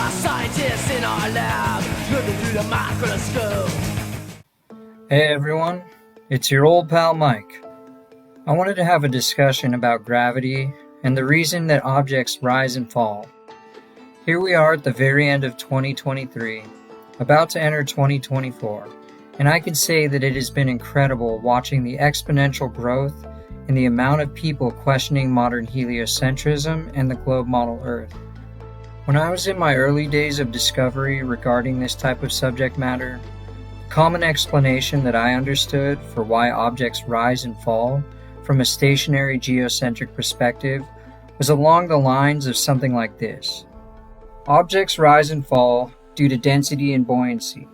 got scientists in our lab looking through the microscope. Hey everyone, it's your old pal Mike. I wanted to have a discussion about gravity and the reason that objects rise and fall. Here we are at the very end of 2023, about to enter 2024, and I can say that it has been incredible watching the exponential growth in the amount of people questioning modern heliocentrism and the globe model Earth. When I was in my early days of discovery regarding this type of subject matter, the common explanation that I understood for why objects rise and fall from a stationary geocentric perspective was along the lines of something like this. Objects rise and fall due to density and buoyancy.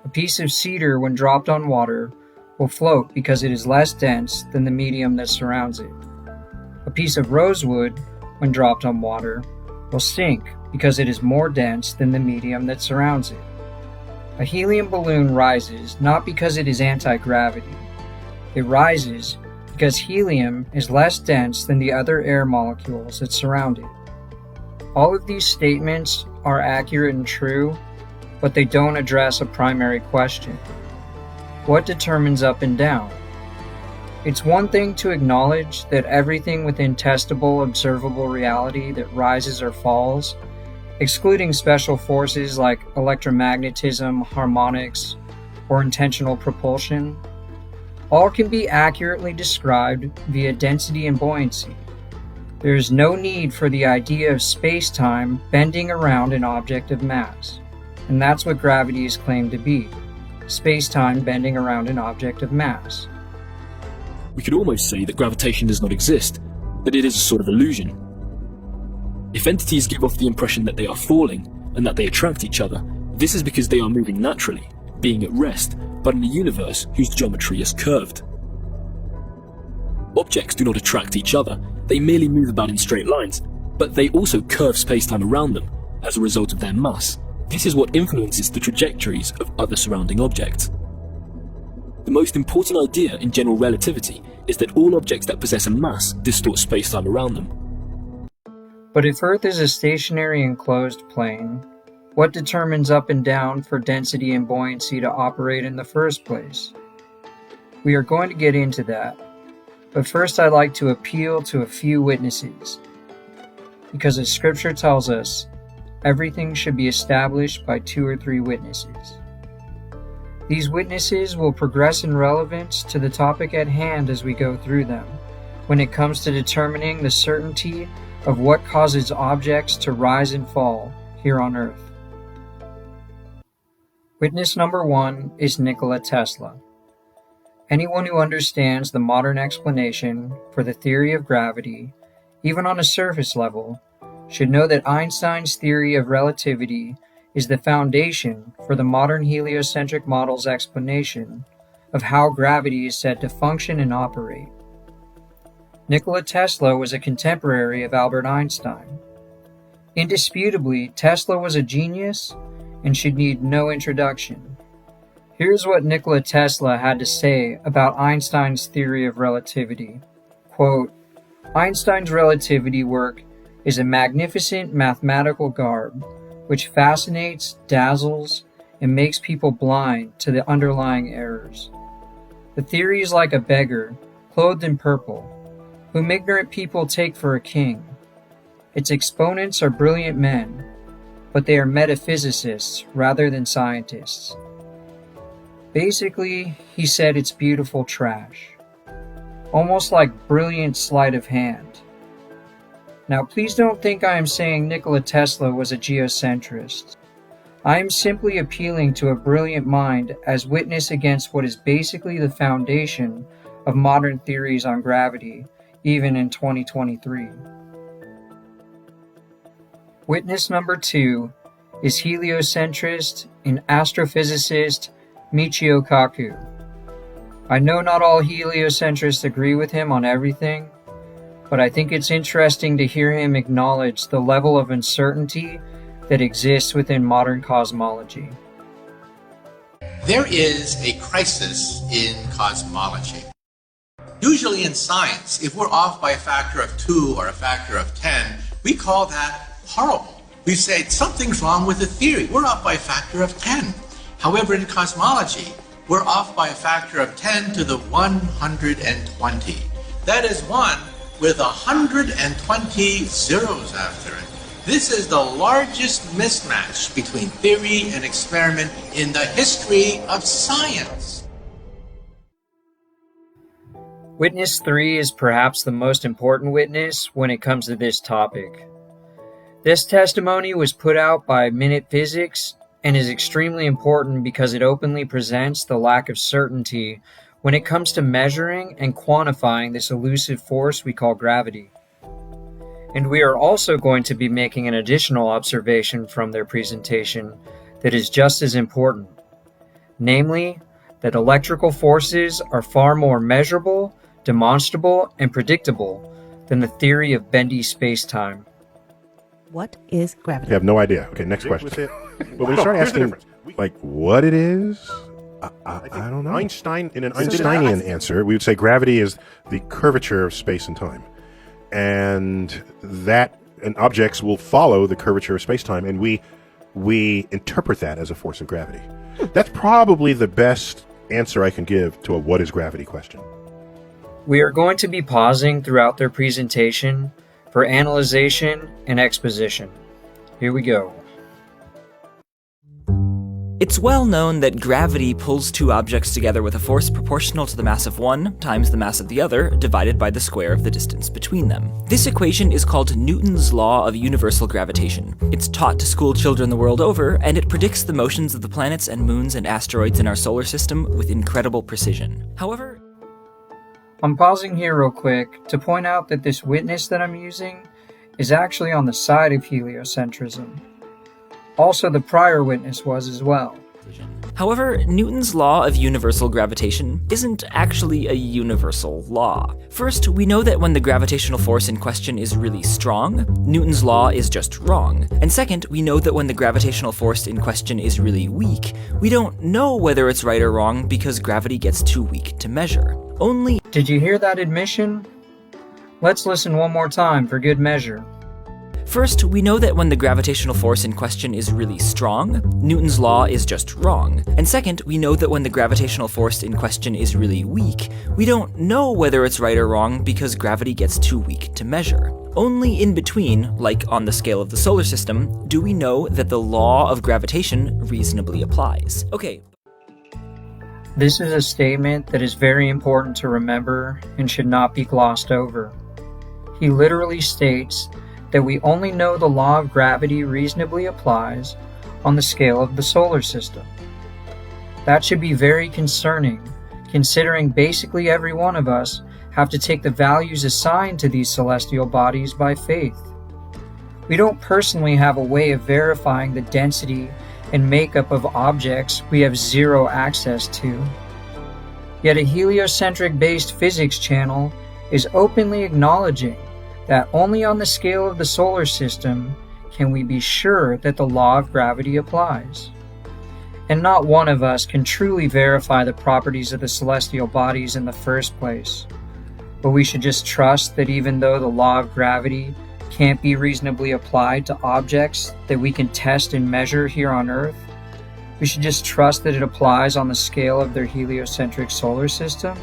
A piece of cedar, when dropped on water, will float because it is less dense than the medium that surrounds it. A piece of rosewood, when dropped on water, will sink because it is more dense than the medium that surrounds it. A helium balloon rises not because it is anti-gravity. It rises because helium is less dense than the other air molecules that surround it. All of these statements are accurate and true, but they don't address a primary question. What determines up and down? It's one thing to acknowledge that everything within testable, observable reality that rises or falls, excluding special forces like electromagnetism, harmonics, or intentional propulsion, all can be accurately described via density and buoyancy. There is no need for the idea of space-time bending around an object of mass, and that's what gravity is claimed to be, space-time bending around an object of mass. We could almost say that gravitation does not exist, that it is a sort of illusion. If entities give off the impression that they are falling and that they attract each other, this is because they are moving naturally, being at rest, but in a universe whose geometry is curved. Objects do not attract each other, they merely move about in straight lines, but they also curve space-time around them as a result of their mass. This is what influences the trajectories of other surrounding objects. The most important idea in general relativity is that all objects that possess a mass distort space-time around them. But if Earth is a stationary enclosed plane, what determines up and down for density and buoyancy to operate in the first place? We are going to get into that, but first I'd like to appeal to a few witnesses, because as Scripture tells us, everything should be established by 2 or 3 witnesses. These witnesses will progress in relevance to the topic at hand as we go through them, when it comes to determining the certainty of what causes objects to rise and fall here on Earth. Witness number 1 is Nikola Tesla. Anyone who understands the modern explanation for the theory of gravity, even on a surface level, should know that Einstein's theory of relativity is the foundation for the modern heliocentric model's explanation of how gravity is said to function and operate. Nikola Tesla was a contemporary of Albert Einstein. Indisputably, Tesla was a genius and should need no introduction. Here's what Nikola Tesla had to say about Einstein's theory of relativity. Quote, "Einstein's relativity work is a magnificent mathematical garb which fascinates, dazzles, and makes people blind to the underlying errors. The theory is like a beggar, clothed in purple, whom ignorant people take for a king. Its exponents are brilliant men, but they are metaphysicists rather than scientists." Basically, he said it's beautiful trash. Almost like brilliant sleight of hand. Now, please don't think I am saying Nikola Tesla was a geocentrist. I am simply appealing to a brilliant mind as witness against what is basically the foundation of modern theories on gravity, even in 2023. Witness number 2 is heliocentrist and astrophysicist Michio Kaku. I know not all heliocentrists agree with him on everything, but I think it's interesting to hear him acknowledge the level of uncertainty that exists within modern cosmology. There is a crisis in cosmology. Usually in science, if we're off by a factor of 2 or a factor of 10, we call that horrible. We say something's wrong with the theory. We're off by a factor of 10. However, in cosmology, we're off by a factor of 10 to the 120. That is 1 with 120 zeros after it. This is the largest mismatch between theory and experiment in the history of science. Witness 3 is perhaps the most important witness when it comes to this topic. This testimony was put out by Minute Physics and is extremely important because it openly presents the lack of certainty when it comes to measuring and quantifying this elusive force we call gravity. And we are also going to be making an additional observation from their presentation that is just as important, namely that electrical forces are far more measurable, demonstrable, and predictable than the theory of bendy space-time. What is gravity? I have no idea. Okay, next question. But when you start asking, like, what it is, I don't know. In an Einsteinian answer, we would say gravity is the curvature of space and time. And objects will follow the curvature of space-time, and we interpret that as a force of gravity. That's probably the best answer I can give to a what is gravity question. We are going to be pausing throughout their presentation for analyzation and exposition. Here we go. It's well known that gravity pulls two objects together with a force proportional to the mass of one times the mass of the other, divided by the square of the distance between them. This equation is called Newton's law of universal gravitation. It's taught to school children the world over, and it predicts the motions of the planets and moons and asteroids in our solar system with incredible precision. However, I'm pausing here real quick to point out that this witness that I'm using is actually on the side of heliocentrism. Also, the prior witness was as well. However, Newton's law of universal gravitation isn't actually a universal law. First, we know that when the gravitational force in question is really strong, Newton's law is just wrong. And second, we know that when the gravitational force in question is really weak, we don't know whether it's right or wrong because gravity gets too weak to measure. Did you hear that admission? Let's listen one more time for good measure. First, we know that when the gravitational force in question is really strong, Newton's law is just wrong. And second, we know that when the gravitational force in question is really weak, we don't know whether it's right or wrong because gravity gets too weak to measure. Only in between, like on the scale of the solar system, do we know that the law of gravitation reasonably applies. Okay. This is a statement that is very important to remember and should not be glossed over. He literally states that we only know the law of gravity reasonably applies on the scale of the solar system. That should be very concerning, considering basically every one of us have to take the values assigned to these celestial bodies by faith. We don't personally have a way of verifying the density and makeup of objects we have zero access to. Yet a heliocentric-based physics channel is openly acknowledging that only on the scale of the solar system can we be sure that the law of gravity applies. And not one of us can truly verify the properties of the celestial bodies in the first place. But we should just trust that even though the law of gravity can't be reasonably applied to objects that we can test and measure here on Earth, we should just trust that it applies on the scale of their heliocentric solar system.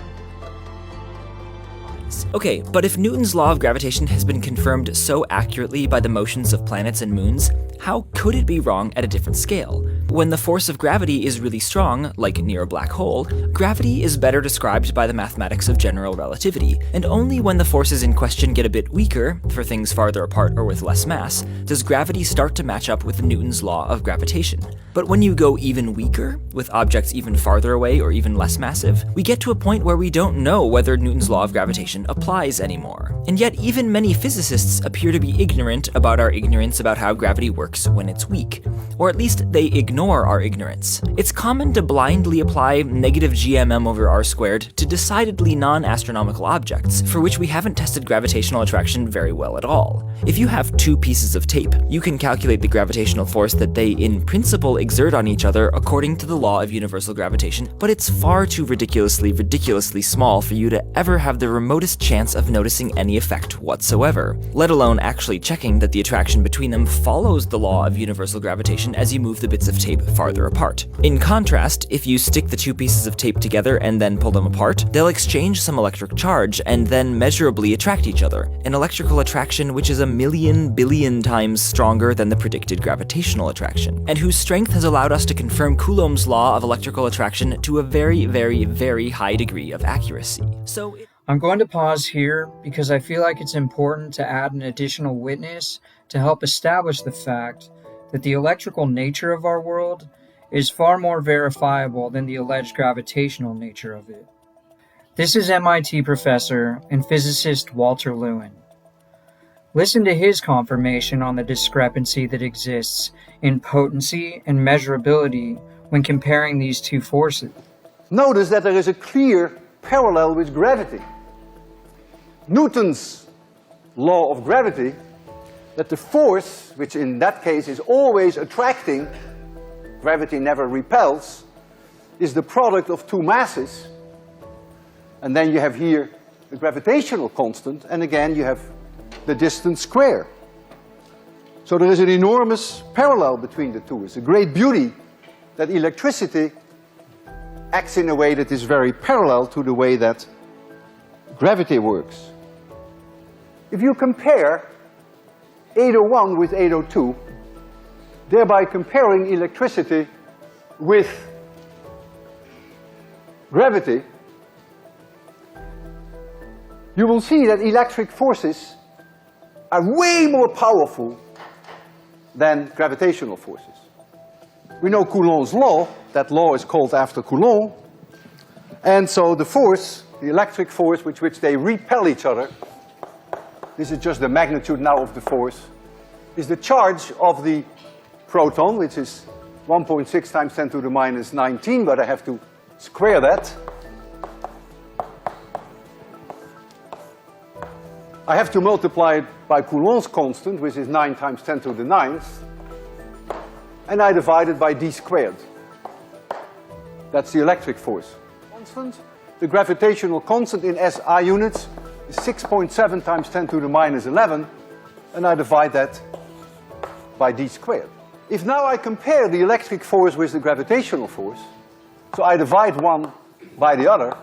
Okay, but if Newton's law of gravitation has been confirmed so accurately by the motions of planets and moons, how could it be wrong at a different scale? When the force of gravity is really strong, like near a black hole, gravity is better described by the mathematics of general relativity, and only when the forces in question get a bit weaker, for things farther apart or with less mass, does gravity start to match up with Newton's law of gravitation. But when you go even weaker, with objects even farther away or even less massive, we get to a point where we don't know whether Newton's law of gravitation applies anymore. And yet even many physicists appear to be ignorant about our ignorance about how gravity works when it's weak. Or at least they ignore ignore our ignorance. It's common to blindly apply negative GMM over r squared to decidedly non-astronomical objects, for which we haven't tested gravitational attraction very well at all. If you have two pieces of tape, you can calculate the gravitational force that they, in principle, exert on each other according to the law of universal gravitation, but it's far too ridiculously small for you to ever have the remotest chance of noticing any effect whatsoever, let alone actually checking that the attraction between them follows the law of universal gravitation as you move the bits of tape farther apart. In contrast, if you stick the two pieces of tape together and then pull them apart, they'll exchange some electric charge and then measurably attract each other, an electrical attraction which is 1,000,000 billion times stronger than the predicted gravitational attraction, and whose strength has allowed us to confirm Coulomb's law of electrical attraction to a very high degree of accuracy. I'm going to pause here because I feel like it's important to add an additional witness to help establish the fact that the electrical nature of our world is far more verifiable than the alleged gravitational nature of it. This is MIT professor and physicist Walter Lewin. Listen to his confirmation on the discrepancy that exists in potency and measurability when comparing these two forces. Notice that there is a clear parallel with gravity. Newton's law of gravity, that the force, which in that case is always attracting, gravity never repels, is the product of two masses. And then you have here the gravitational constant, and again you have the distance square. So there is an enormous parallel between the two. It's a great beauty that electricity acts in a way that is very parallel to the way that gravity works. If you compare 801 with 802, thereby comparing electricity with gravity, you will see that electric forces are way more powerful than gravitational forces. We know Coulomb's law. That law is called after Coulomb. And so the force, the electric force with which they repel each other, this is just the magnitude now of the force, is the charge of the proton, which is 1.6 times 10 to the minus 19, but I have to square that. I have to multiply it by Coulomb's constant, which is 9 times 10 to the 9th, and I divide it by d squared. That's the electric force. Constant. The gravitational constant in SI units is 6.7 times 10 to the minus 11, and I divide that by d squared. If now I compare the electric force with the gravitational force, so I divide one by the other,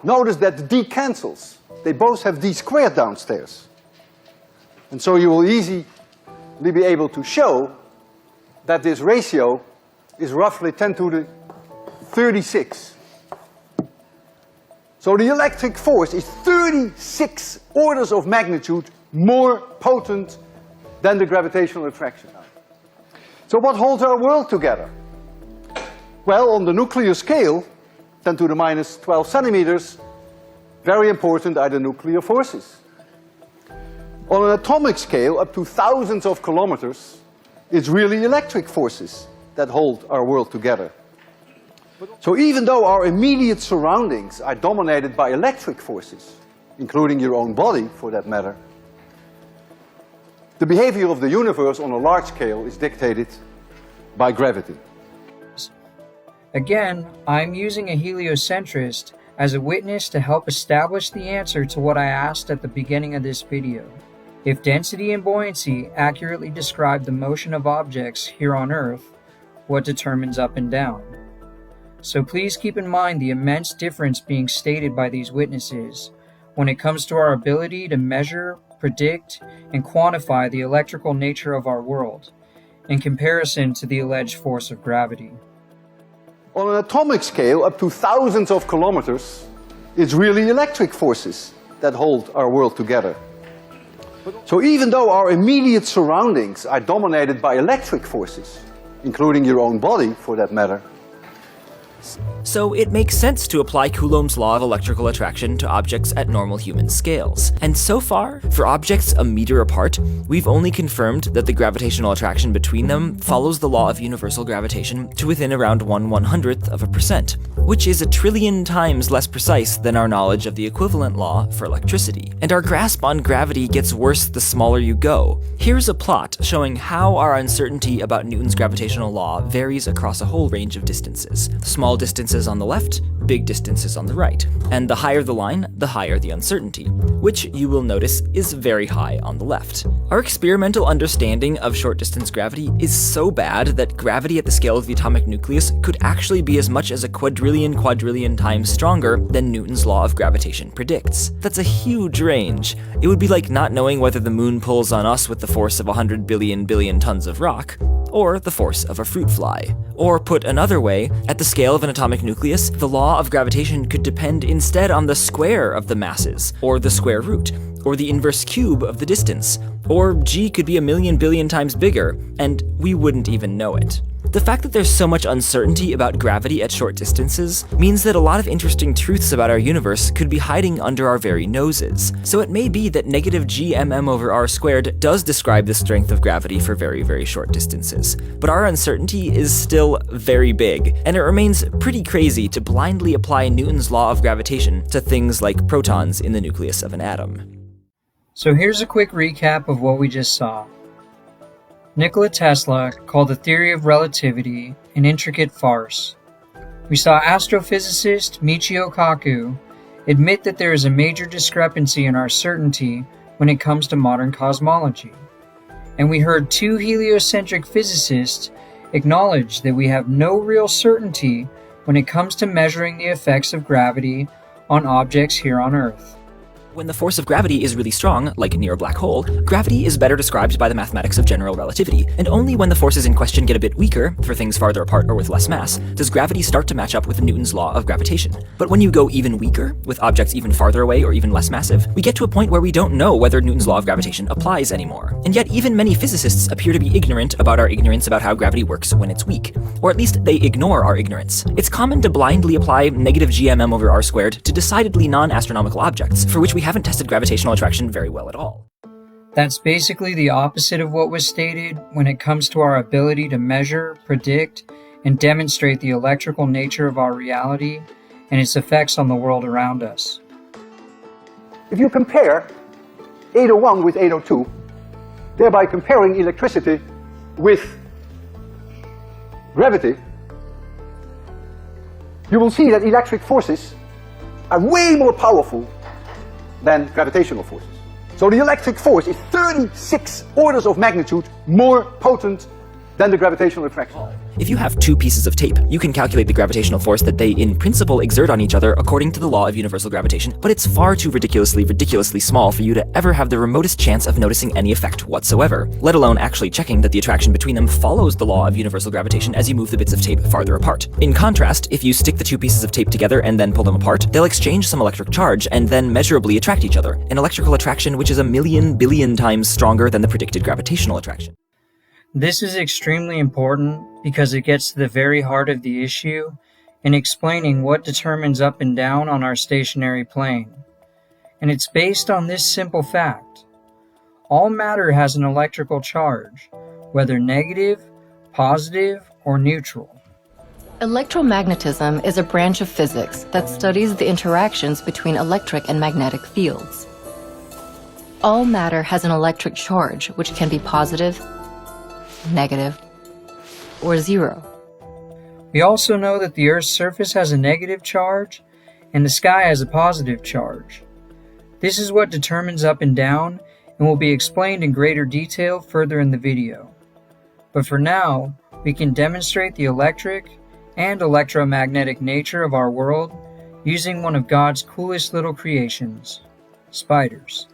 notice that the d cancels. They both have d squared downstairs. And so you will easily be able to show that this ratio is roughly 10 to the 36. So the electric force is 36 orders of magnitude more potent than the gravitational attraction. So what holds our world together? Well, on the nuclear scale, 10 to the minus 12 centimeters, very important are the nuclear forces. On an atomic scale, up to thousands of kilometers, it's really electric forces that hold our world together. So even though our immediate surroundings are dominated by electric forces, including your own body for that matter, the behavior of the universe on a large scale is dictated by gravity. Again, I'm using a heliocentrist as a witness to help establish the answer to what I asked at the beginning of this video. If density and buoyancy accurately describe the motion of objects here on Earth, what determines up and down? So please keep in mind the immense difference being stated by these witnesses when it comes to our ability to measure, predict, and quantify the electrical nature of our world in comparison to the alleged force of gravity. On an atomic scale, up to thousands of kilometers, it's really electric forces that hold our world together. So even though our immediate surroundings are dominated by electric forces, including your own body for that matter, So it makes sense to apply Coulomb's law of electrical attraction to objects at normal human scales. And so far, for objects a meter apart, we've only confirmed that the gravitational attraction between them follows the law of universal gravitation to within around 1/100%, which is 1 trillion times less precise than our knowledge of the equivalent law for electricity. And our grasp on gravity gets worse the smaller you go. Here's a plot showing how our uncertainty about Newton's gravitational law varies across a whole range of distances. Small distances on the left, big distances on the right. And the higher the line, the higher the uncertainty, which you will notice is very high on the left. Our experimental understanding of short-distance gravity is so bad that gravity at the scale of the atomic nucleus could actually be as much as a quadrillion times stronger than Newton's law of gravitation predicts. That's a huge range. It would be like not knowing whether the moon pulls on us with the force of 100 billion tons of rock, or the force of a fruit fly. Or put another way, at the scale of an atomic nucleus, the law of gravitation could depend instead on the square of the masses, or the square root, or the inverse cube of the distance, or g could be 1,000,000 billion times bigger, and we wouldn't even know it. The fact that there's so much uncertainty about gravity at short distances means that a lot of interesting truths about our universe could be hiding under our very noses. So it may be that negative g/m/r² does describe the strength of gravity for very short distances. But our uncertainty is still very big, and it remains pretty crazy to blindly apply Newton's law of gravitation to things like protons in the nucleus of an atom. So here's a quick recap of what we just saw. Nikola Tesla called the theory of relativity an intricate farce. We saw astrophysicist Michio Kaku admit that there is a major discrepancy in our certainty when it comes to modern cosmology. And we heard two heliocentric physicists acknowledge that we have no real certainty when it comes to measuring the effects of gravity on objects here on Earth. When the force of gravity is really strong, like near a black hole, gravity is better described by the mathematics of general relativity, and only when the forces in question get a bit weaker, for things farther apart or with less mass, does gravity start to match up with Newton's law of gravitation. But when you go even weaker, with objects even farther away or even less massive, we get to a point where we don't know whether Newton's law of gravitation applies anymore. And yet even many physicists appear to be ignorant about our ignorance about how gravity works when it's weak. Or at least they ignore our ignorance. It's common to blindly apply negative g/m/r² to decidedly non-astronomical objects, for which we haven't tested gravitational attraction very well at all. That's basically the opposite of what was stated when it comes to our ability to measure, predict, and demonstrate the electrical nature of our reality and its effects on the world around us. If you compare 801 with 802, thereby comparing electricity with gravity, you will see that electric forces are way more powerful than gravitational forces. So the electric force is 36 orders of magnitude more potent than the gravitational attraction. If you have two pieces of tape, you can calculate the gravitational force that they in principle exert on each other according to the law of universal gravitation, but it's far too ridiculously small for you to ever have the remotest chance of noticing any effect whatsoever, let alone actually checking that the attraction between them follows the law of universal gravitation as you move the bits of tape farther apart. In contrast, if you stick the two pieces of tape together and then pull them apart, they'll exchange some electric charge and then measurably attract each other, an electrical attraction which is 1,000,000 billion times stronger than the predicted gravitational attraction. This is extremely important because it gets to the very heart of the issue in explaining what determines up and down on our stationary plane. And it's based on this simple fact. All matter has an electrical charge, whether negative, positive, or neutral. Electromagnetism is a branch of physics that studies the interactions between electric and magnetic fields. All matter has an electric charge, which can be positive, negative, or zero. We also know that the Earth's surface has a negative charge and the sky has a positive charge. This is what determines up and down and will be explained in greater detail further in the video. But for now, we can demonstrate the electric and electromagnetic nature of our world using one of God's coolest little creations, spiders.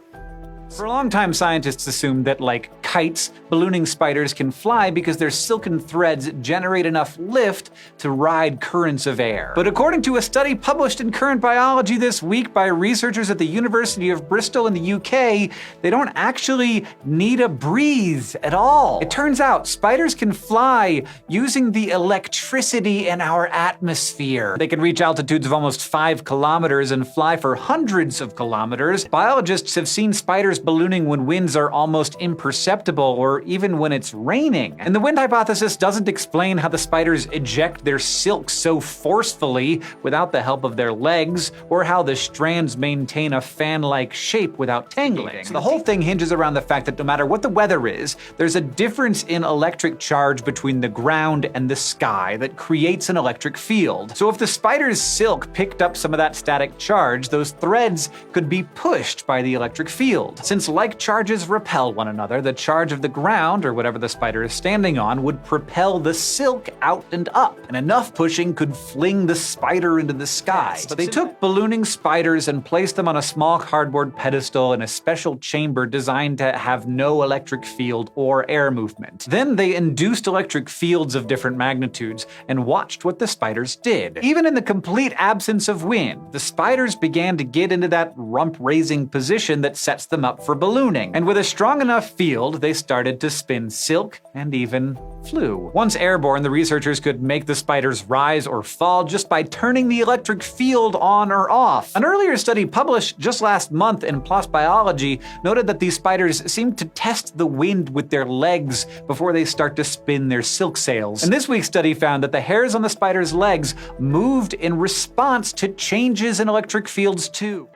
For a long time, scientists assumed that, like, kites, ballooning spiders can fly because their silken threads generate enough lift to ride currents of air. But according to a study published in Current Biology this week by researchers at the University of Bristol in the UK, they don't actually need a breeze at all. It turns out spiders can fly using the electricity in our atmosphere. They can reach altitudes of almost 5 kilometers and fly for hundreds of kilometers. Biologists have seen spiders ballooning when winds are almost imperceptible or even when it's raining. And the wind hypothesis doesn't explain how the spiders eject their silk so forcefully without the help of their legs, or how the strands maintain a fan-like shape without tangling. So the whole thing hinges around the fact that no matter what the weather is, there's a difference in electric charge between the ground and the sky that creates an electric field. So if the spider's silk picked up some of that static charge, those threads could be pushed by the electric field. Since like charges repel one another, the charge of the ground, or whatever the spider is standing on, would propel the silk out and up, and enough pushing could fling the spider into the sky. So they took ballooning spiders and placed them on a small cardboard pedestal in a special chamber designed to have no electric field or air movement. Then they induced electric fields of different magnitudes and watched what the spiders did. Even in the complete absence of wind, the spiders began to get into that rump-raising position that sets them up for ballooning. And with a strong enough field, they started to spin silk and even flew. Once airborne, the researchers could make the spiders rise or fall just by turning the electric field on or off. An earlier study published just last month in PLOS Biology noted that these spiders seem to test the wind with their legs before they start to spin their silk sails. And this week's study found that the hairs on the spider's legs moved in response to changes in electric fields too.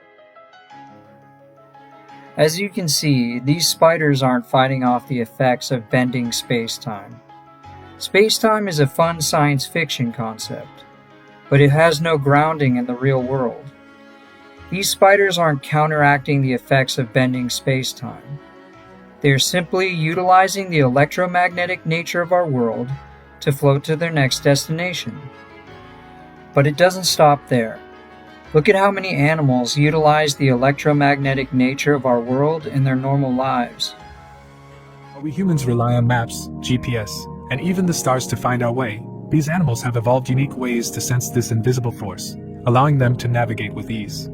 As you can see, these spiders aren't fighting off the effects of bending space-time. Space-time is a fun science fiction concept, but it has no grounding in the real world. These spiders aren't counteracting the effects of bending space-time. They are simply utilizing the electromagnetic nature of our world to float to their next destination. But it doesn't stop there. Look at how many animals utilize the electromagnetic nature of our world in their normal lives. While we humans rely on maps, GPS, and even the stars to find our way, these animals have evolved unique ways to sense this invisible force, allowing them to navigate with ease.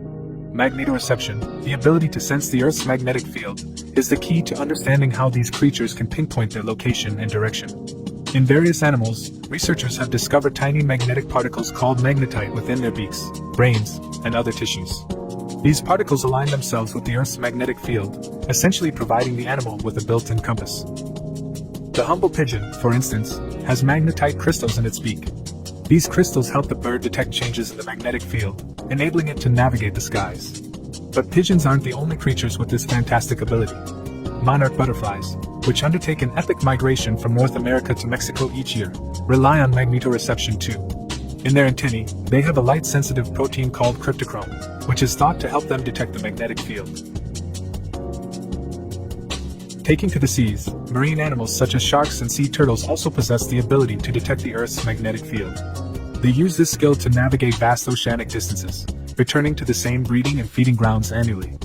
Magnetoreception, the ability to sense the Earth's magnetic field, is the key to understanding how these creatures can pinpoint their location and direction. In various animals, researchers have discovered tiny magnetic particles called magnetite within their beaks, brains, and other tissues. These particles align themselves with the Earth's magnetic field, essentially providing the animal with a built-in compass. The humble pigeon, for instance, has magnetite crystals in its beak. These crystals help the bird detect changes in the magnetic field, enabling it to navigate the skies. But pigeons aren't the only creatures with this fantastic ability. Monarch butterflies, which undertake an epic migration from North America to Mexico each year, rely on magnetoreception too. In their antennae, they have a light-sensitive protein called cryptochrome, which is thought to help them detect the magnetic field. Taking to the seas, marine animals such as sharks and sea turtles also possess the ability to detect the Earth's magnetic field. They use this skill to navigate vast oceanic distances, returning to the same breeding and feeding grounds annually.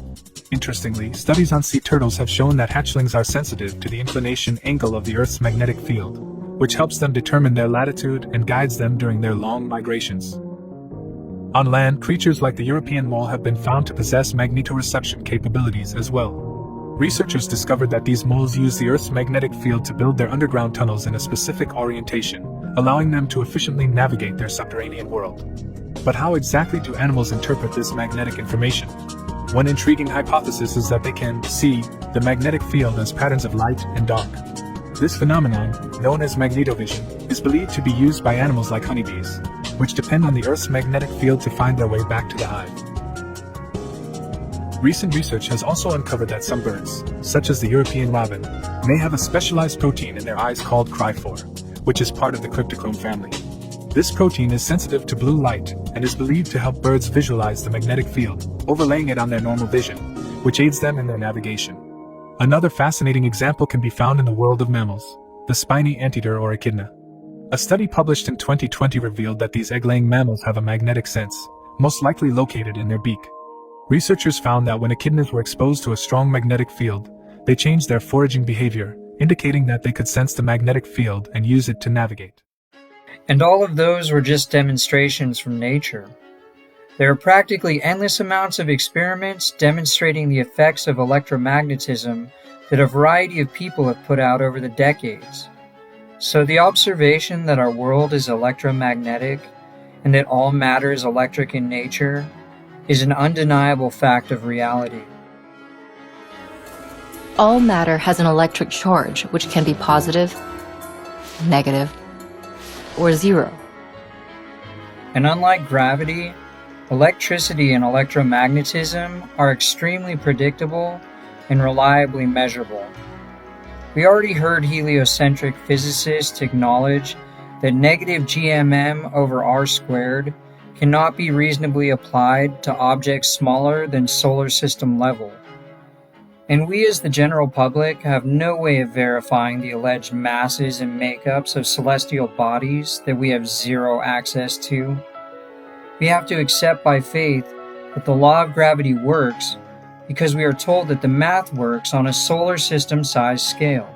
Interestingly, studies on sea turtles have shown that hatchlings are sensitive to the inclination angle of the Earth's magnetic field, which helps them determine their latitude and guides them during their long migrations. On land, creatures like the European mole have been found to possess magnetoreception capabilities as well. Researchers discovered that these moles use the Earth's magnetic field to build their underground tunnels in a specific orientation, allowing them to efficiently navigate their subterranean world. But how exactly do animals interpret this magnetic information? One intriguing hypothesis is that they can see the magnetic field as patterns of light and dark. This phenomenon, known as magnetovision, is believed to be used by animals like honeybees, which depend on the Earth's magnetic field to find their way back to the hive. Recent research has also uncovered that some birds, such as the European robin, may have a specialized protein in their eyes called cryphore, which is part of the cryptochrome family. This protein is sensitive to blue light and is believed to help birds visualize the magnetic field, overlaying it on their normal vision, which aids them in their navigation. Another fascinating example can be found in the world of mammals, the spiny anteater or echidna. A study published in 2020 revealed that these egg-laying mammals have a magnetic sense, most likely located in their beak. Researchers found that when echidnas were exposed to a strong magnetic field, they changed their foraging behavior, indicating that they could sense the magnetic field and use it to navigate. And all of those were just demonstrations from nature. There are practically endless amounts of experiments demonstrating the effects of electromagnetism that a variety of people have put out over the decades. So the observation that our world is electromagnetic and that all matter is electric in nature is an undeniable fact of reality. All matter has an electric charge, which can be positive, negative, or zero. And unlike gravity, electricity and electromagnetism are extremely predictable and reliably measurable. We already heard heliocentric physicists acknowledge that negative GMM over r squared cannot be reasonably applied to objects smaller than solar system level. And we as the general public have no way of verifying the alleged masses and makeups of celestial bodies that we have zero access to. We have to accept by faith that the law of gravity works because we are told that the math works on a solar system size scale.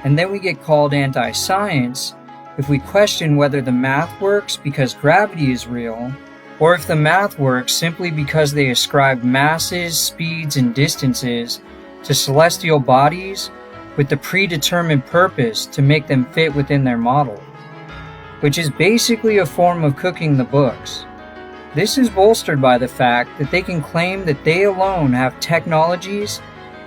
And then we get called anti-science if we question whether the math works because gravity is real, or if the math works simply because they ascribe masses, speeds, and distances to celestial bodies with the predetermined purpose to make them fit within their model, which is basically a form of cooking the books. This is bolstered by the fact that they can claim that they alone have technologies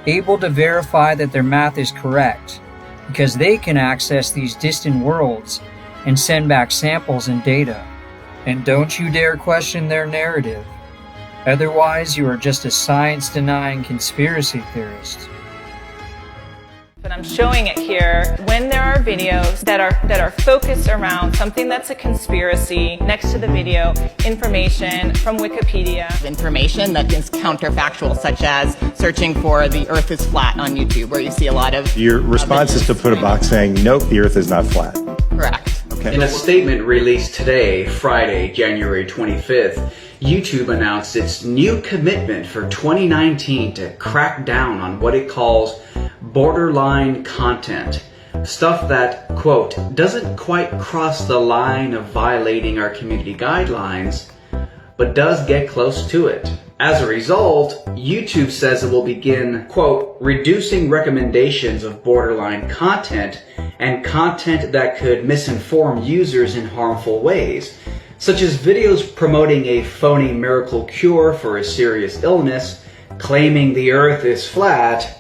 able to verify that their math is correct, because they can access these distant worlds and send back samples and data. And don't you dare question their narrative. Otherwise, you are just a science-denying conspiracy theorist. But I'm showing it here when there are videos that are focused around something that's a conspiracy. Next to the video, information from Wikipedia. Information that is counterfactual, such as searching for the earth is flat on YouTube, where you see a lot of... Your response is to put a box saying, nope, the earth is not flat. Correct. Okay. In a statement released today, Friday, January 25th, YouTube announced its new commitment for 2019 to crack down on what it calls borderline content. Stuff that, quote, doesn't quite cross the line of violating our community guidelines, but does get close to it. As a result, YouTube says it will begin, quote, reducing recommendations of borderline content and content that could misinform users in harmful ways, such as videos promoting a phony miracle cure for a serious illness, claiming the earth is flat,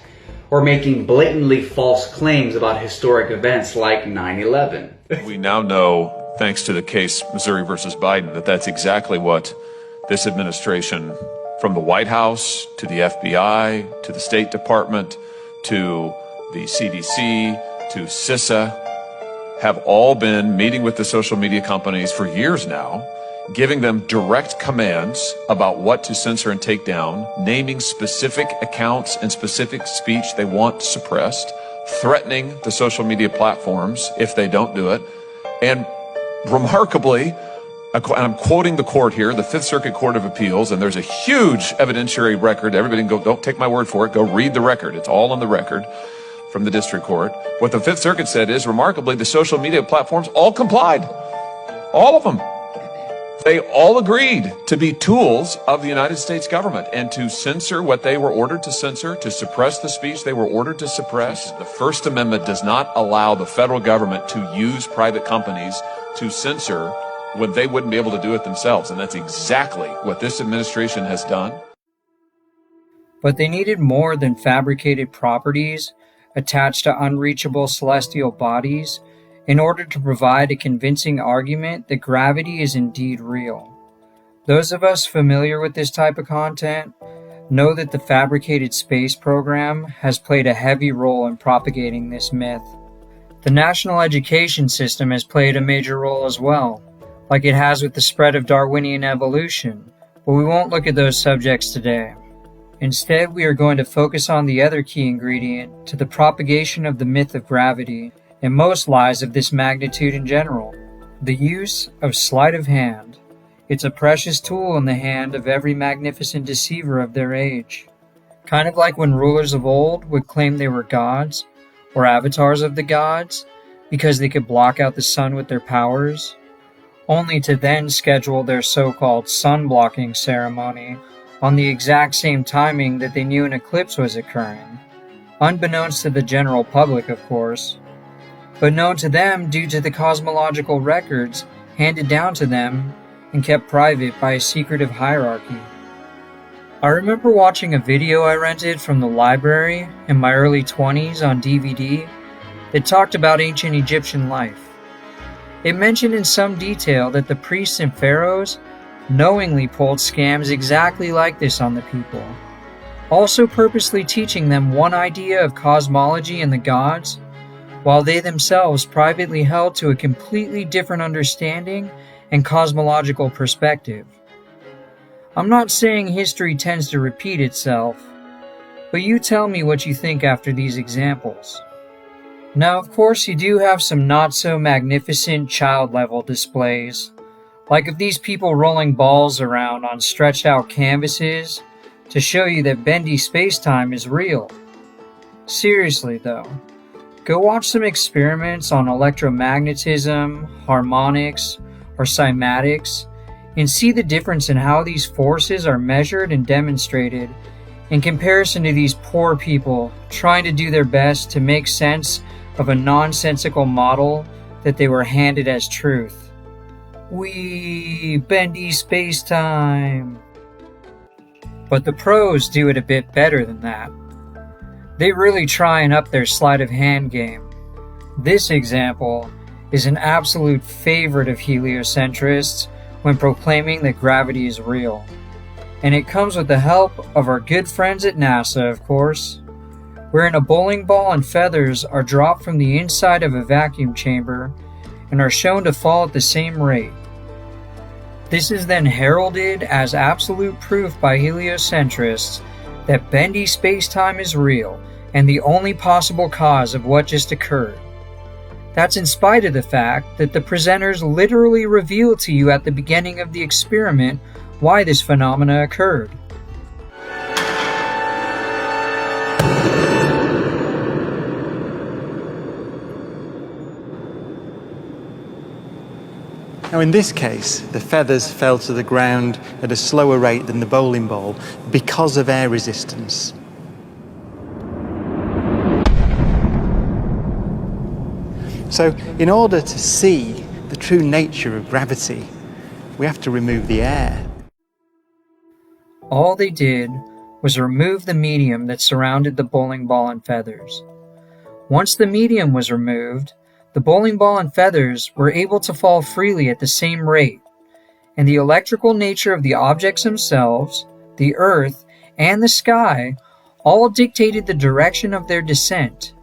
or making blatantly false claims about historic events like 9/11. We now know, thanks to the case Missouri versus Biden, that that's exactly what this administration, from the White House to the FBI to the State Department to the CDC to CISA, have all been meeting with the social media companies for years now, giving them direct commands about what to censor and take down, naming specific accounts and specific speech they want suppressed, threatening the social media platforms if they don't do it. And remarkably, and I'm quoting the court here, the Fifth Circuit Court of Appeals, and there's a huge evidentiary record. Everybody can go, don't take my word for it, go read the record. It's all on the record from the district court. What the Fifth Circuit said is, remarkably, the social media platforms all complied. All of them. They all agreed to be tools of the United States government and to censor what they were ordered to censor, to suppress the speech they were ordered to suppress. The First Amendment does not allow the federal government to use private companies to censor when they wouldn't be able to do it themselves. And that's exactly what this administration has done. But they needed more than fabricated properties attached to unreachable celestial bodies in order to provide a convincing argument that gravity is indeed real. Those of us familiar with this type of content know that the fabricated space program has played a heavy role in propagating this myth. The national education system has played a major role as well, like it has with the spread of Darwinian evolution, but we won't look at those subjects today. Instead, we are going to focus on the other key ingredient to the propagation of the myth of gravity and most lies of this magnitude in general, the use of sleight of hand. It's a precious tool in the hand of every magnificent deceiver of their age. Kind of like when rulers of old would claim they were gods, or avatars of the gods because they could block out the sun with their powers, only to then schedule their so-called sun-blocking ceremony on the exact same timing that they knew an eclipse was occurring, unbeknownst to the general public, of course, but known to them due to the cosmological records handed down to them and kept private by a secretive hierarchy. I remember watching a video I rented from the library in my early 20s on DVD that talked about ancient Egyptian life. It mentioned in some detail that the priests and pharaohs knowingly pulled scams exactly like this on the people, also purposely teaching them one idea of cosmology and the gods, while they themselves privately held to a completely different understanding and cosmological perspective. I'm not saying history tends to repeat itself, but you tell me what you think after these examples. Now, of course, you do have some not-so-magnificent child-level displays, like of these people rolling balls around on stretched-out canvases to show you that bendy space-time is real. Seriously, though, go watch some experiments on electromagnetism, harmonics, or cymatics, and see the difference in how these forces are measured and demonstrated in comparison to these poor people trying to do their best to make sense of a nonsensical model that they were handed as truth. Wee, bendy space-time. But the pros do it a bit better than that. They really try and up their sleight of hand game. This example is an absolute favorite of heliocentrists when proclaiming that gravity is real. And it comes with the help of our good friends at NASA, of course, wherein a bowling ball and feathers are dropped from the inside of a vacuum chamber and are shown to fall at the same rate. This is then heralded as absolute proof by heliocentrists that bendy space-time is real and the only possible cause of what just occurred. That's in spite of the fact that the presenters literally reveal to you at the beginning of the experiment why this phenomena occurred. Now in this case, the feathers fell to the ground at a slower rate than the bowling ball because of air resistance. So in order to see the true nature of gravity, we have to remove the air. All they did was remove the medium that surrounded the bowling ball and feathers. Once the medium was removed, the bowling ball and feathers were able to fall freely at the same rate, and the electrical nature of the objects themselves, the earth, and the sky all dictated the direction of their descent.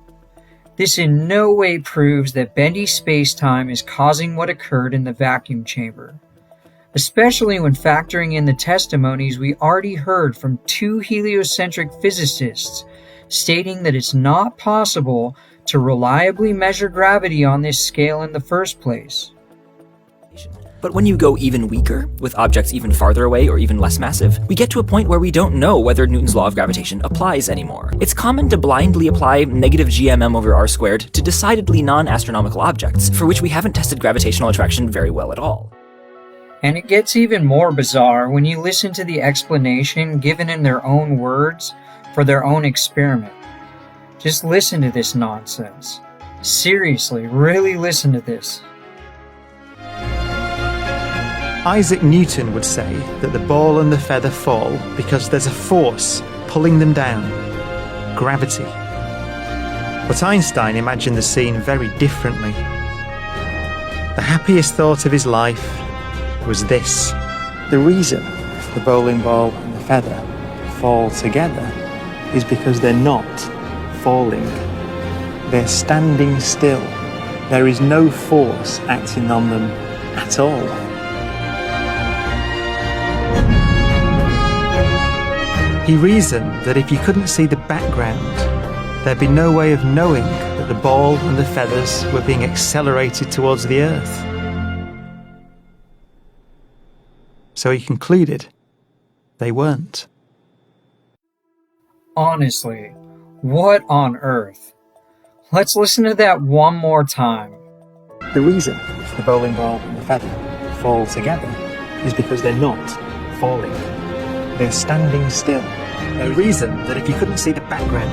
This in no way proves that bendy space-time is causing what occurred in the vacuum chamber, especially when factoring in the testimonies we already heard from two heliocentric physicists stating that it's not possible to reliably measure gravity on this scale in the first place. But when you go even weaker, with objects even farther away or even less massive, we get to a point where we don't know whether Newton's law of gravitation applies anymore. It's common to blindly apply negative gmm over r squared to decidedly non-astronomical objects, for which we haven't tested gravitational attraction very well at all. And it gets even more bizarre when you listen to the explanation given in their own words for their own experiment. Just listen to this nonsense. Seriously, really listen to this. Isaac Newton would say that the ball and the feather fall because there's a force pulling them down, gravity. But Einstein imagined the scene very differently. The happiest thought of his life was this: the reason the bowling ball and the feather fall together is because they're not falling. They're standing still. There is no force acting on them at all. He reasoned that if you couldn't see the background, there'd be no way of knowing that the ball and the feathers were being accelerated towards the Earth. So he concluded they weren't. Honestly, what on earth? Let's listen to that one more time. The reason the bowling ball and the feather fall together is because they're not falling. They're standing still. The reason that if you couldn't see the background,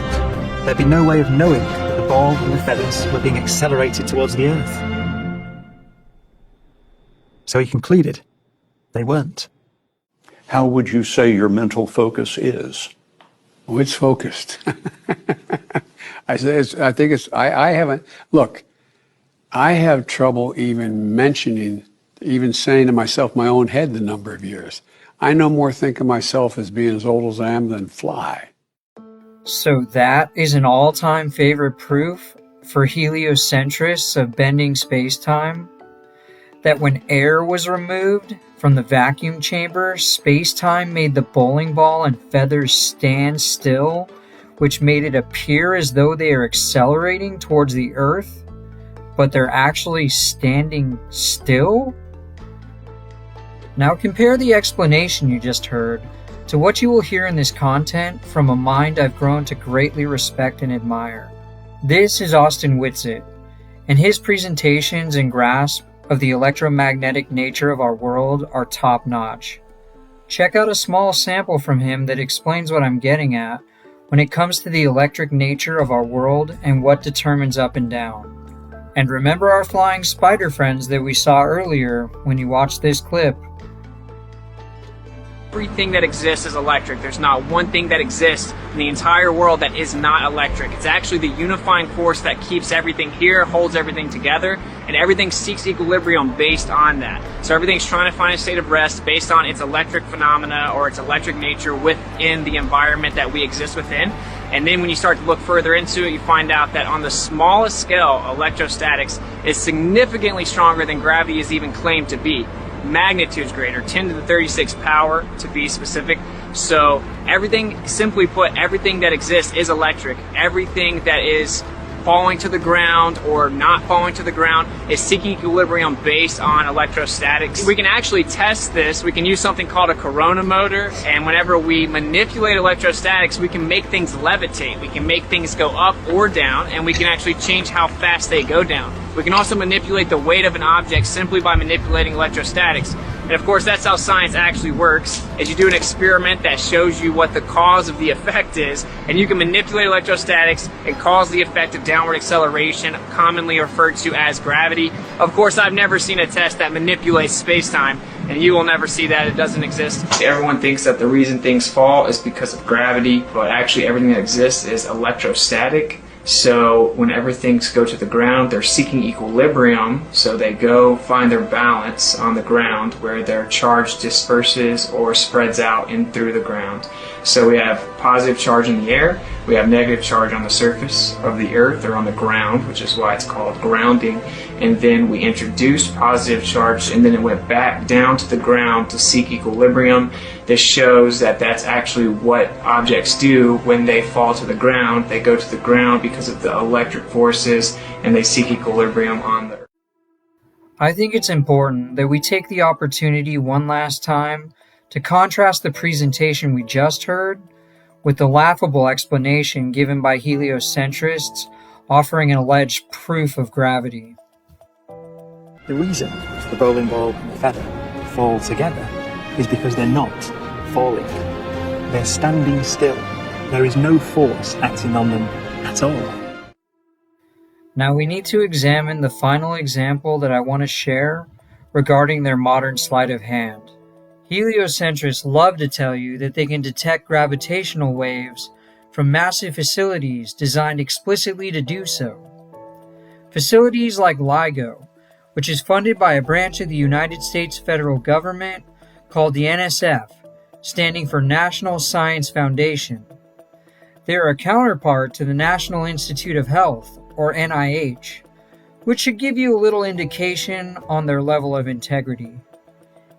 there'd be no way of knowing that the ball and the feathers were being accelerated towards the Earth. So he concluded they weren't. How would you say your mental focus is? Oh, it's focused. I haven't, look, I have trouble even saying to myself, my own head, the number of years. I no more think of myself as being as old as I am than fly. So that is an all-time favorite proof for heliocentrists of bending space-time? That when air was removed from the vacuum chamber, space-time made the bowling ball and feathers stand still, which made it appear as though they are accelerating towards the Earth, but they're actually standing still? Now compare the explanation you just heard to what you will hear in this content from a mind I've grown to greatly respect and admire. This is Austin Whitsitt, and his presentations and grasp of the electromagnetic nature of our world are top-notch. Check out a small sample from him that explains what I'm getting at when it comes to the electric nature of our world and what determines up and down. And remember our flying spider friends that we saw earlier when you watched this clip. Everything that exists is electric. There's not one thing that exists in the entire world that is not electric. It's actually the unifying force that keeps everything here, holds everything together, and everything seeks equilibrium based on that. So everything's trying to find a state of rest based on its electric phenomena or its electric nature within the environment that we exist within. And then when you start to look further into it, you find out that on the smallest scale, electrostatics is significantly stronger than gravity is even claimed to be. Magnitudes greater, 10 to the 36 power to be specific. So everything, simply put, everything that exists is electric. Everything that is falling to the ground or not falling to the ground is seeking equilibrium based on electrostatics. We can actually test this. We can use something called a corona motor, and whenever we manipulate electrostatics, we can make things levitate. We can make things go up or down, and we can actually change how fast they go down. We can also manipulate the weight of an object simply by manipulating electrostatics. And of course, that's how science actually works, is you do an experiment that shows you what the cause of the effect is, and you can manipulate electrostatics and cause the effect of downward acceleration, commonly referred to as gravity. Of course, I've never seen a test that manipulates space-time, and you will never see that. It doesn't exist. Everyone thinks that the reason things fall is because of gravity, but actually everything that exists is electrostatic. So whenever things go to the ground, they're seeking equilibrium, so they go find their balance on the ground where their charge disperses or spreads out in through the ground. So we have positive charge in the air, we have negative charge on the surface of the earth or on the ground, which is why it's called grounding, and then we introduced positive charge and then it went back down to the ground to seek equilibrium. This shows that that's actually what objects do when they fall to the ground. They go to the ground because of the electric forces and they seek equilibrium on the earth. I think it's important that we take the opportunity one last time to contrast the presentation we just heard with the laughable explanation given by heliocentrists offering an alleged proof of gravity. The reason the bowling ball and the feather fall together is because they're not falling. They're standing still. There is no force acting on them at all. Now we need to examine the final example that I want to share regarding their modern sleight of hand. Heliocentrists love to tell you that they can detect gravitational waves from massive facilities designed explicitly to do so. Facilities like LIGO, which is funded by a branch of the United States federal government called the NSF, standing for National Science Foundation. They are a counterpart to the National Institute of Health, or NIH, which should give you a little indication on their level of integrity.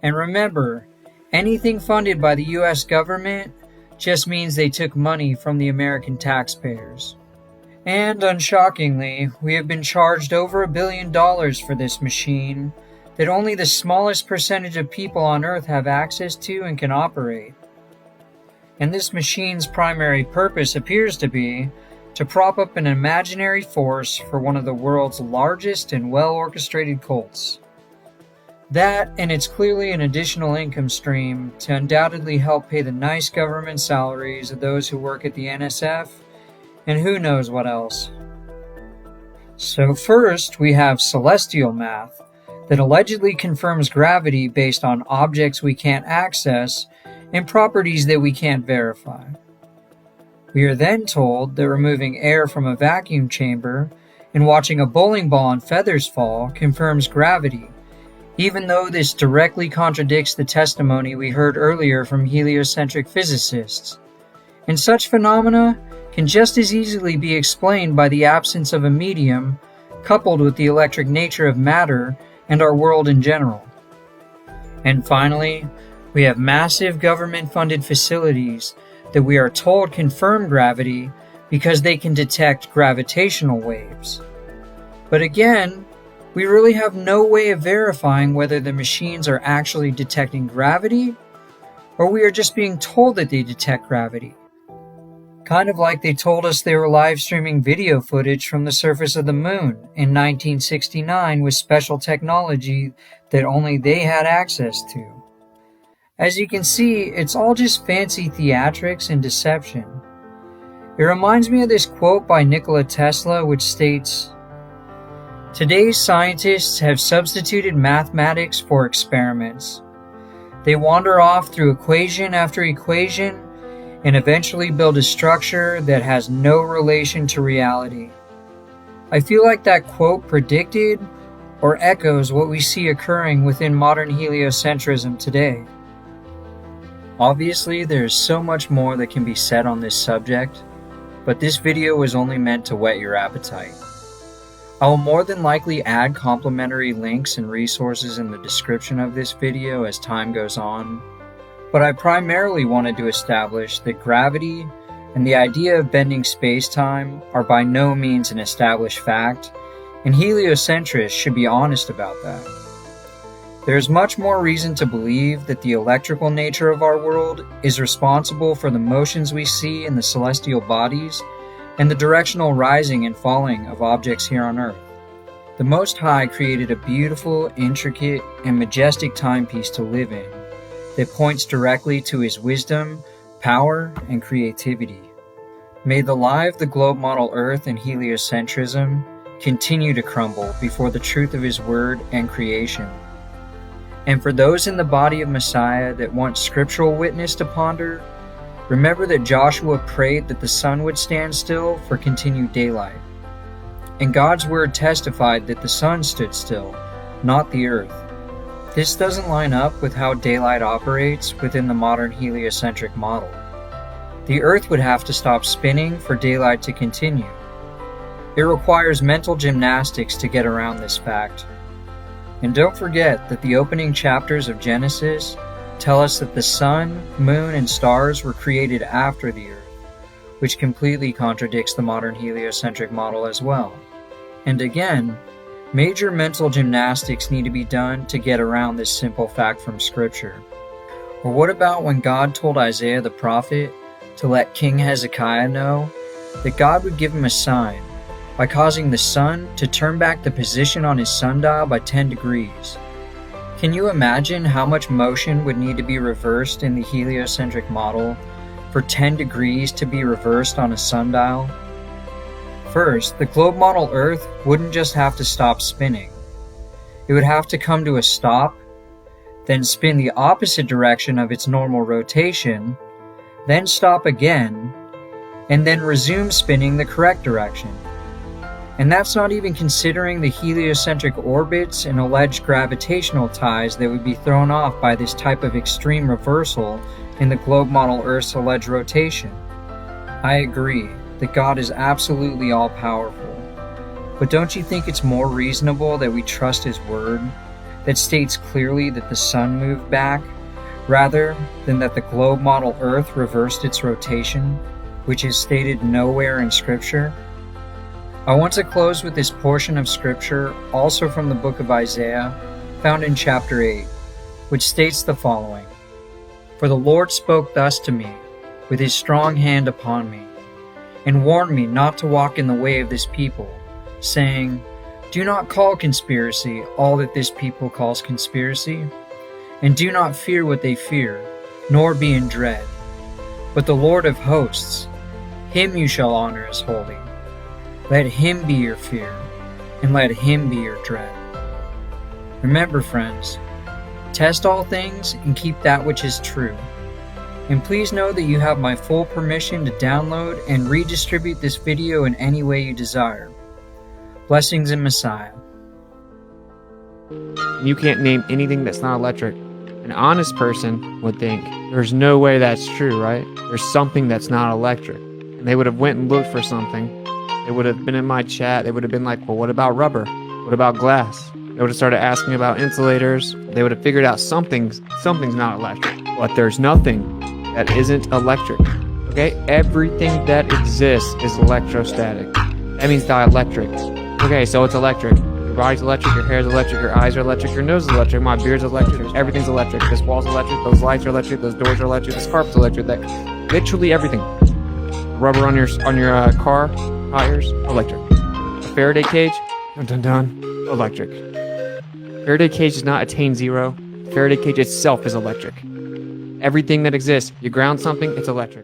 And remember, anything funded by the US government just means they took money from the American taxpayers. And unshockingly, we have been charged over $1 billion for this machine that only the smallest percentage of people on Earth have access to and can operate. And this machine's primary purpose appears to be to prop up an imaginary force for one of the world's largest and well-orchestrated cults. That, and it's clearly an additional income stream to undoubtedly help pay the nice government salaries of those who work at the NSF, and who knows what else. So first, we have celestial math that allegedly confirms gravity based on objects we can't access and properties that we can't verify. We are then told that removing air from a vacuum chamber and watching a bowling ball and feathers fall confirms gravity, even though this directly contradicts the testimony we heard earlier from heliocentric physicists. And such phenomena can just as easily be explained by the absence of a medium coupled with the electric nature of matter and our world in general. And finally, we have massive government-funded facilities that we are told confirm gravity because they can detect gravitational waves. But again, we really have no way of verifying whether the machines are actually detecting gravity, or we are just being told that they detect gravity. Kind of like they told us they were live streaming video footage from the surface of the moon in 1969 with special technology that only they had access to. As you can see, it's all just fancy theatrics and deception. It reminds me of this quote by Nikola Tesla, which states, "Today's scientists have substituted mathematics for experiments. They wander off through equation after equation and eventually build a structure that has no relation to reality." I feel like that quote predicted or echoes what we see occurring within modern heliocentrism today. Obviously, there is so much more that can be said on this subject, but this video was only meant to whet your appetite. I will more than likely add complementary links and resources in the description of this video as time goes on, but I primarily wanted to establish that gravity and the idea of bending space-time are by no means an established fact, and heliocentrists should be honest about that. There is much more reason to believe that the electrical nature of our world is responsible for the motions we see in the celestial bodies and the directional rising and falling of objects here on Earth. The Most High created a beautiful, intricate, and majestic timepiece to live in that points directly to His wisdom, power, and creativity. May the lie of the globe model Earth and heliocentrism continue to crumble before the truth of His word and creation. And for those in the body of Messiah that want scriptural witness to ponder, remember that Joshua prayed that the sun would stand still for continued daylight. And God's word testified that the sun stood still, not the earth. This doesn't line up with how daylight operates within the modern heliocentric model. The earth would have to stop spinning for daylight to continue. It requires mental gymnastics to get around this fact. And don't forget that the opening chapters of Genesis tell us that the sun, moon, and stars were created after the earth, which completely contradicts the modern heliocentric model as well. And again, major mental gymnastics need to be done to get around this simple fact from Scripture. Or what about when God told Isaiah the prophet to let King Hezekiah know that God would give him a sign by causing the sun to turn back the position on his sundial by 10 degrees. Can you imagine how much motion would need to be reversed in the heliocentric model for 10 degrees to be reversed on a sundial? First, the globe model Earth wouldn't just have to stop spinning. It would have to come to a stop, then spin the opposite direction of its normal rotation, then stop again, and then resume spinning the correct direction. And that's not even considering the heliocentric orbits and alleged gravitational ties that would be thrown off by this type of extreme reversal in the globe model Earth's alleged rotation. I agree that God is absolutely all-powerful, but don't you think it's more reasonable that we trust His word that states clearly that the sun moved back, rather than that the globe model Earth reversed its rotation, which is stated nowhere in Scripture? I want to close with this portion of Scripture, also from the book of Isaiah, found in chapter 8, which states the following: "For the Lord spoke thus to me, with His strong hand upon me. and warned me not to walk in the way of this people, saying, Do not call conspiracy all that this people calls conspiracy, and do not fear what they fear, nor be in dread. But the Lord of hosts, him you shall honor as holy. Let him be your fear, and let him be your dread. Remember, friends, test all things and keep that which is true. And please know that you have my full permission to download and redistribute this video in any way you desire. Blessings in Messiah. You can't name anything that's not electric. An honest person would think, there's no way that's true, right? There's something that's not electric. And they would have went and looked for something. They would have been in my chat. They would have been like, well, what about rubber? What about glass? They would have started asking about insulators. They would have figured out something's not electric. But there's nothing that isn't electric. Okay? Everything that exists is electrostatic. That means dielectric. Okay, so it's electric. Your body's electric, your hair is electric, your eyes are electric, your nose is electric, my beard's electric, everything's electric. This wall's electric, those lights are electric, those doors are electric, this carpet's electric, literally everything. Rubber on your car tires, electric. A Faraday cage, dun dun dun, electric. Faraday cage does not attain zero. Faraday cage itself is electric. Everything that exists, you ground something, it's electric.